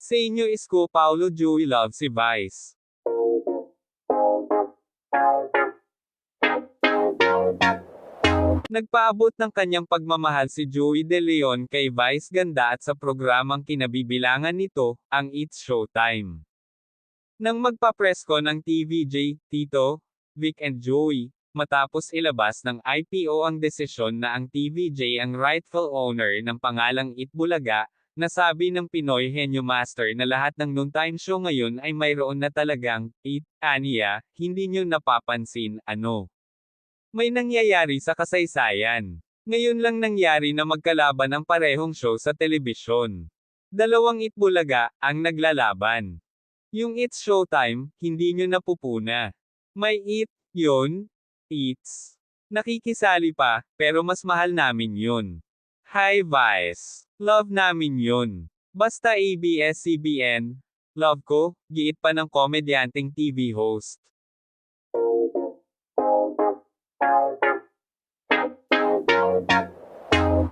Sa inyo isko Paulo Joey Love si Vice. Nagpaabot ng kanyang pagmamahal si Joey De Leon kay Vice Ganda at sa programang kinabibilangan nito, ang It's Showtime. Nang magpapresko ng TVJ, Tito, Vic and Joey, matapos ilabas ng IPO ang desisyon na ang TVJ ang rightful owner ng pangalang Itbulaga, nasabi ng Pinoy Henyo Master na lahat ng noontime show ngayon ay mayroon na talagang, aniya, hindi nyo napapansin, ano. May nangyayari sa kasaysayan. Ngayon lang nangyari na magkalaban ang parehong show sa telebisyon. Dalawang Itbulaga, ang naglalaban. Yung It's Showtime, hindi nyo napupuna. May it, yun, it's. Nakikisali pa, pero mas mahal namin yun. Hi Vice. Love namin yun. Basta ABS-CBN. Love ko, giit pa ng komedyanteng TV host.